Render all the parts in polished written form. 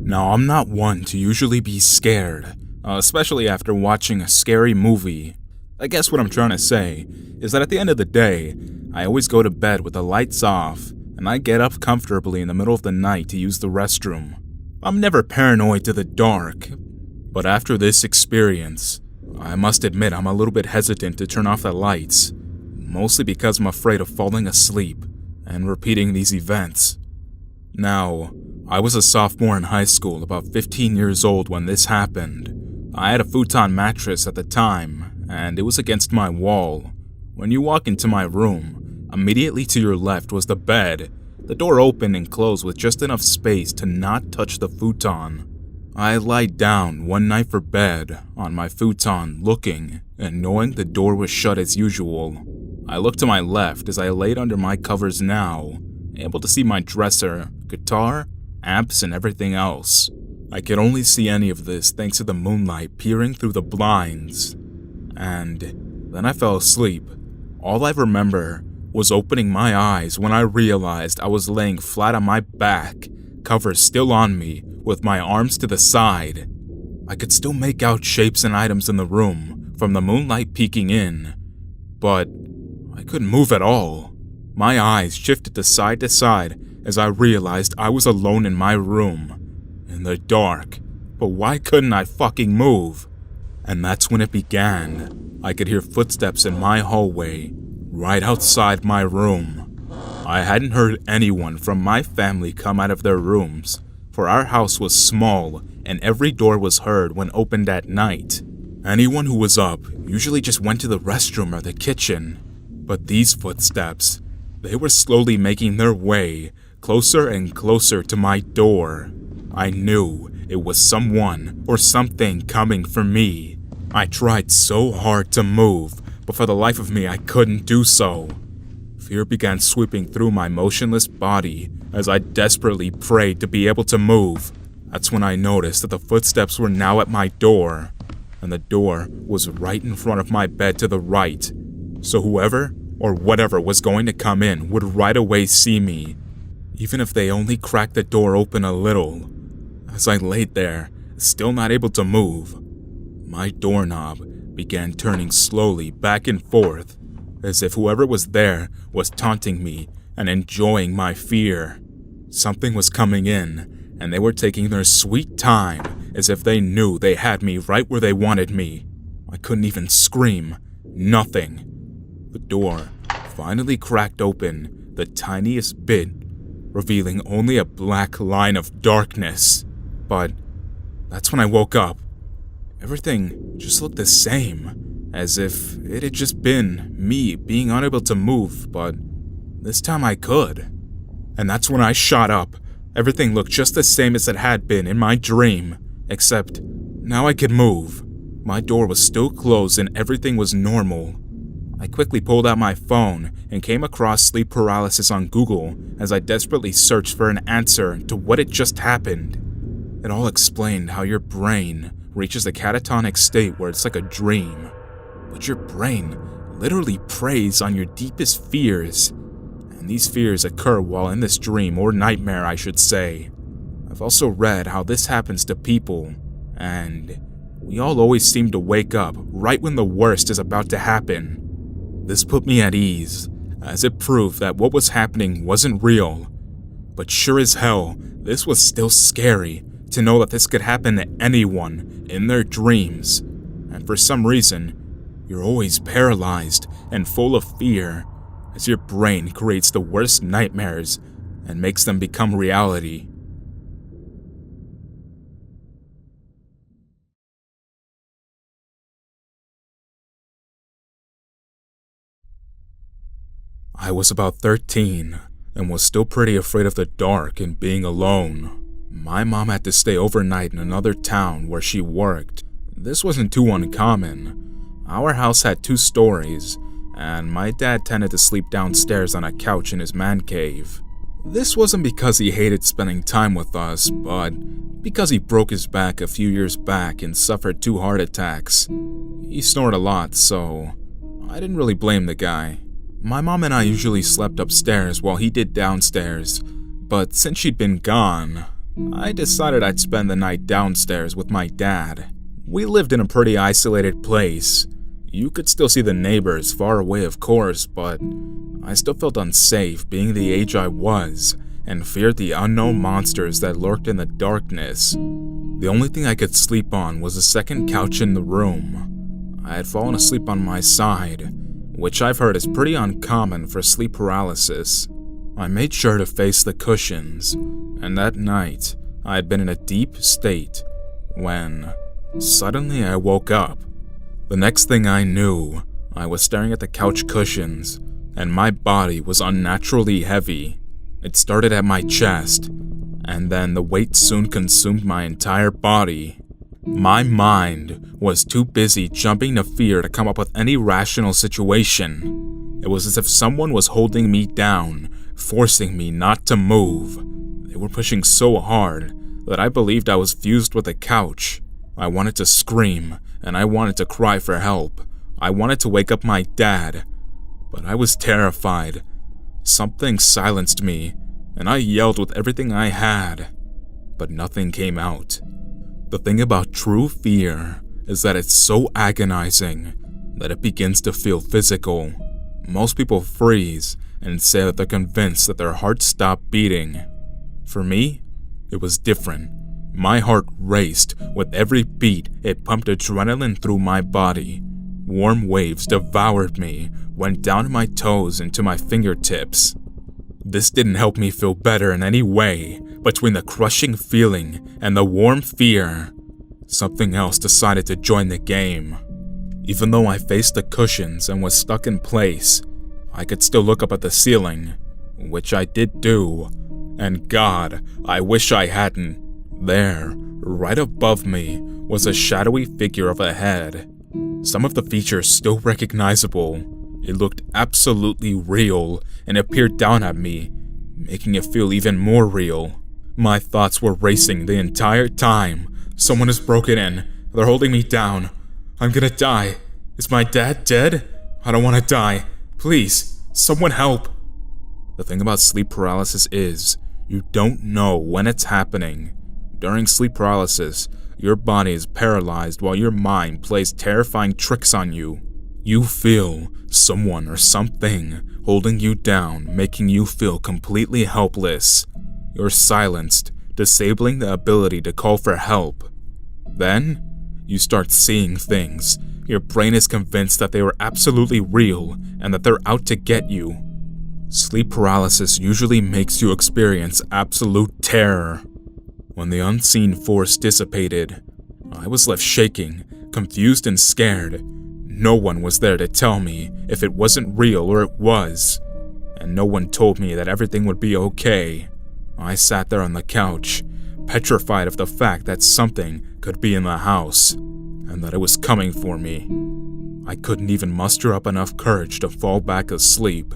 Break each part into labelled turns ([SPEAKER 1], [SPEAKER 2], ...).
[SPEAKER 1] Now, I'm not one to usually be scared, especially after watching a scary movie. I guess what I'm trying to say is that at the end of the day, I always go to bed with the lights off, and I get up comfortably in the middle of the night to use the restroom. I'm never paranoid to the dark, but after this experience, I must admit I'm a little bit hesitant to turn off the lights, mostly because I'm afraid of falling asleep and repeating these events. Now, I was a sophomore in high school, about 15 years old when this happened. I had a futon mattress at the time, and it was against my wall. When you walk into my room, immediately to your left was the bed. The door opened and closed with just enough space to not touch the futon. I lied down one night for bed on my futon, looking and knowing the door was shut as usual. I looked to my left as I laid under my covers now, able to see my dresser, guitar, amps, and everything else. I could only see any of this thanks to the moonlight peering through the blinds. And then I fell asleep. All I remember was opening my eyes when I realized I was laying flat on my back, covers still on me, with my arms to the side. I could still make out shapes and items in the room from the moonlight peeking in, but I couldn't move at all. My eyes shifted to side as I realized I was alone in my room, in the dark, but why couldn't I fucking move? And that's when it began. I could hear footsteps in my hallway, right outside my room. I hadn't heard anyone from my family come out of their rooms, for our house was small and every door was heard when opened at night. Anyone who was up usually just went to the restroom or the kitchen, but these footsteps, they were slowly making their way closer and closer to my door. I knew it was someone or something coming for me. I tried so hard to move, but for the life of me I couldn't do so. Fear began sweeping through my motionless body as I desperately prayed to be able to move. That's when I noticed that the footsteps were now at my door, and the door was right in front of my bed to the right. So whoever or whatever was going to come in would right away see me, even if they only cracked the door open a little. As I laid there, still not able to move, my doorknob began turning slowly back and forth, as if whoever was there was taunting me and enjoying my fear. Something was coming in, and they were taking their sweet time, as if they knew they had me right where they wanted me. I couldn't even scream. Nothing. The door finally cracked open the tiniest bit, revealing only a black line of darkness. But that's when I woke up. Everything just looked the same, as if it had just been me being unable to move, but this time I could. And that's when I shot up. Everything looked just the same as it had been in my dream, except now I could move. My door was still closed and everything was normal. I quickly pulled out my phone and came across sleep paralysis on Google as I desperately searched for an answer to what had just happened. It all explained how your brain reaches a catatonic state where it's like a dream, but your brain literally preys on your deepest fears, and these fears occur while in this dream, or nightmare I should say. I've also read how this happens to people, and we all always seem to wake up right when the worst is about to happen. This put me at ease, as it proved that what was happening wasn't real. But sure as hell, this was still scary to know that this could happen to anyone in their dreams. And for some reason, you're always paralyzed and full of fear, as your brain creates the worst nightmares and makes them become reality. I was about 13 and was still pretty afraid of the dark and being alone. My mom had to stay overnight in another town where she worked. This wasn't too uncommon. Our house had 2 stories, and my dad tended to sleep downstairs on a couch in his man cave. This wasn't because he hated spending time with us, but because he broke his back a few years back and suffered 2 heart attacks. He snored a lot, so I didn't really blame the guy. My mom and I usually slept upstairs while he did downstairs, but since she'd been gone, I decided I'd spend the night downstairs with my dad. We lived in a pretty isolated place. You could still see the neighbors far away, of course, but I still felt unsafe being the age I was and feared the unknown monsters that lurked in the darkness. The only thing I could sleep on was the second couch in the room. I had fallen asleep on my side, which I've heard is pretty uncommon for sleep paralysis. I made sure to face the cushions, and that night I had been in a deep state when suddenly I woke up. The next thing I knew, I was staring at the couch cushions, and my body was unnaturally heavy. It started at my chest, and then the weight soon consumed my entire body. My mind was too busy jumping to fear to come up with any rational situation. It was as if someone was holding me down, forcing me not to move. They were pushing so hard that I believed I was fused with the couch. I wanted to scream, and I wanted to cry for help. I wanted to wake up my dad, but I was terrified. Something silenced me, and I yelled with everything I had, but nothing came out. The thing about true fear is that it's so agonizing that it begins to feel physical. Most people freeze and say that they're convinced that their heart stopped beating. For me, it was different. My heart raced. With every beat, it pumped adrenaline through my body. Warm waves devoured me, went down to my toes and to my fingertips. This didn't help me feel better in any way. Between the crushing feeling and the warm fear, something else decided to join the game. Even though I faced the cushions and was stuck in place, I could still look up at the ceiling, which I did do. And God, I wish I hadn't. There, right above me, was a shadowy figure of a head. Some of the features still recognizable. It looked absolutely real and it peered down at me, making it feel even more real. My thoughts were racing the entire time. Someone has broken in. They're holding me down. I'm gonna die. Is my dad dead? I don't want to die. Please, someone help. The thing about sleep paralysis is, you don't know when it's happening. During sleep paralysis, your body is paralyzed while your mind plays terrifying tricks on you. You feel someone or something holding you down, making you feel completely helpless. You're silenced, disabling the ability to call for help. Then, you start seeing things. Your brain is convinced that they were absolutely real and that they're out to get you. Sleep paralysis usually makes you experience absolute terror. When the unseen force dissipated, I was left shaking, confused and scared. No one was there to tell me if it wasn't real or it was, and no one told me that everything would be okay. I sat there on the couch, petrified of the fact that something could be in the house, and that it was coming for me. I couldn't even muster up enough courage to fall back asleep.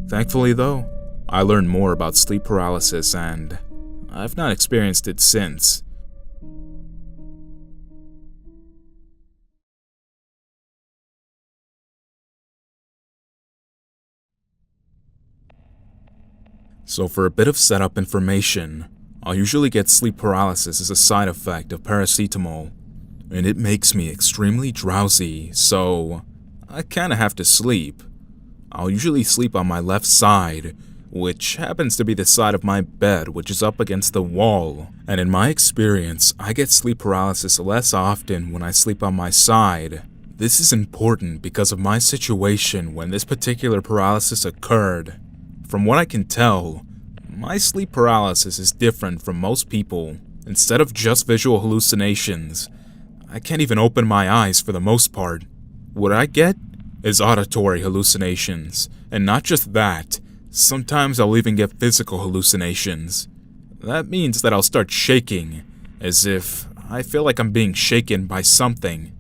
[SPEAKER 1] Thankfully though, I learned more about sleep paralysis and I've not experienced it since. So for a bit of setup information, I'll usually get sleep paralysis as a side effect of paracetamol, and it makes me extremely drowsy, so I kinda have to sleep. I'll usually sleep on my left side, which happens to be the side of my bed which is up against the wall, and in my experience, I get sleep paralysis less often when I sleep on my side. This is important because of my situation when this particular paralysis occurred. From what I can tell, my sleep paralysis is different from most people. Instead of just visual hallucinations, I can't even open my eyes for the most part. What I get is auditory hallucinations, and not just that, sometimes I'll even get physical hallucinations. That means that I'll start shaking, as if I feel like I'm being shaken by something.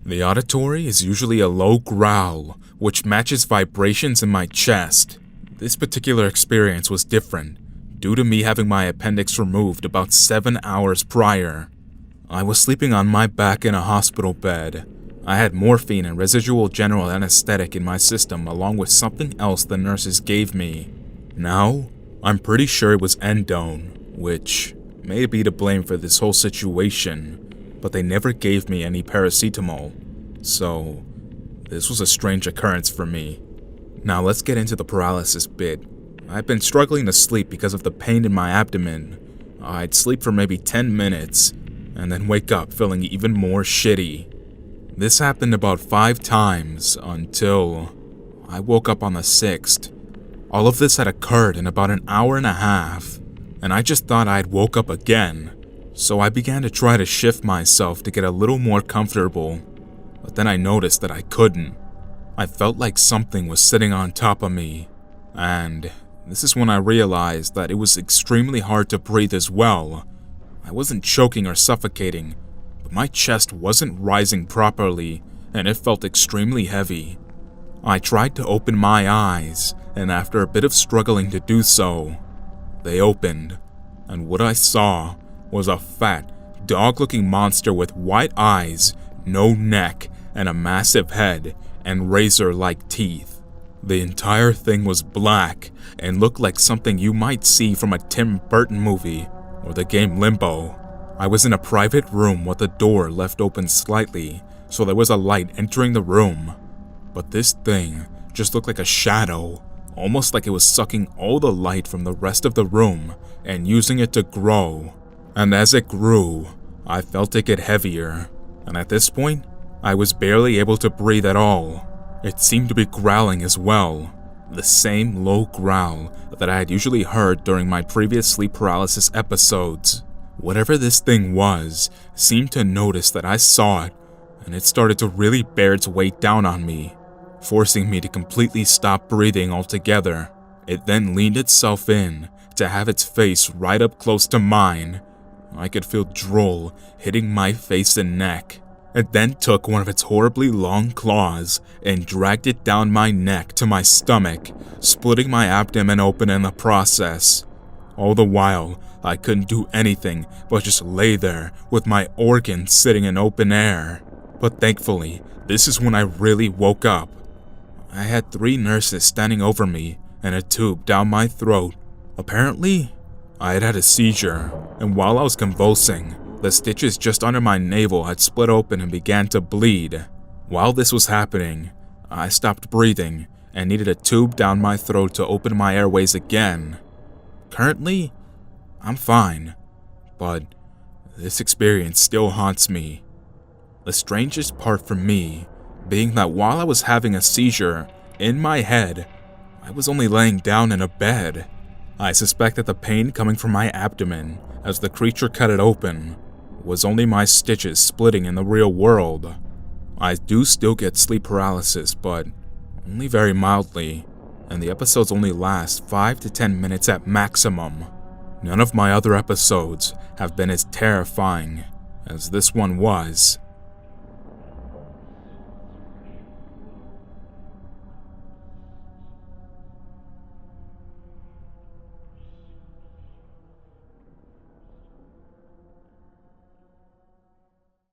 [SPEAKER 1] The auditory is usually a low growl, which matches vibrations in my chest. This particular experience was different, due to me having my appendix removed about 7 hours prior. I was sleeping on my back in a hospital bed. I had morphine and residual general anesthetic in my system along with something else the nurses gave me. Now, I'm pretty sure it was endone, which may be to blame for this whole situation, but they never gave me any paracetamol, so this was a strange occurrence for me. Now let's get into the paralysis bit. I've been struggling to sleep because of the pain in my abdomen. I'd sleep for maybe 10 minutes, and then wake up feeling even more shitty. This happened about 5 times until I woke up on the 6th. All of this had occurred in about an hour and a half, and I just thought I'd woke up again, so I began to try to shift myself to get a little more comfortable, but then I noticed that I couldn't. I felt like something was sitting on top of me, and this is when I realized that it was extremely hard to breathe as well. I wasn't choking or suffocating, but my chest wasn't rising properly, and it felt extremely heavy. I tried to open my eyes, and after a bit of struggling to do so, they opened, and what I saw was a fat, dog-looking monster with white eyes, no neck, and a massive head, and razor-like teeth. The entire thing was black, and looked like something you might see from a Tim Burton movie, or the game Limbo. I was in a private room with the door left open slightly, so there was a light entering the room. But this thing just looked like a shadow, almost like it was sucking all the light from the rest of the room and using it to grow. And as it grew, I felt it get heavier, and at this point, I was barely able to breathe at all. It seemed to be growling as well, the same low growl that I had usually heard during my previous sleep paralysis episodes. Whatever this thing was seemed to notice that I saw it, and it started to really bear its weight down on me, forcing me to completely stop breathing altogether. It then leaned itself in to have its face right up close to mine. I could feel drool hitting my face and neck. It then took one of its horribly long claws and dragged it down my neck to my stomach, splitting my abdomen open in the process. All the while, I couldn't do anything but just lay there with my organs sitting in open air. But thankfully, this is when I really woke up. I had 3 nurses standing over me and a tube down my throat. Apparently, I had had a seizure, and while I was convulsing, the stitches just under my navel had split open and began to bleed. While this was happening, I stopped breathing and needed a tube down my throat to open my airways again. Currently, I'm fine, but this experience still haunts me. The strangest part for me being that while I was having a seizure, in my head, I was only laying down in a bed. I suspect that the pain coming from my abdomen as the creature cut it open was only my stitches splitting in the real world. I do still get sleep paralysis, but only very mildly, and the episodes only last 5 to 10 minutes at maximum. None of my other episodes have been as terrifying as this one was.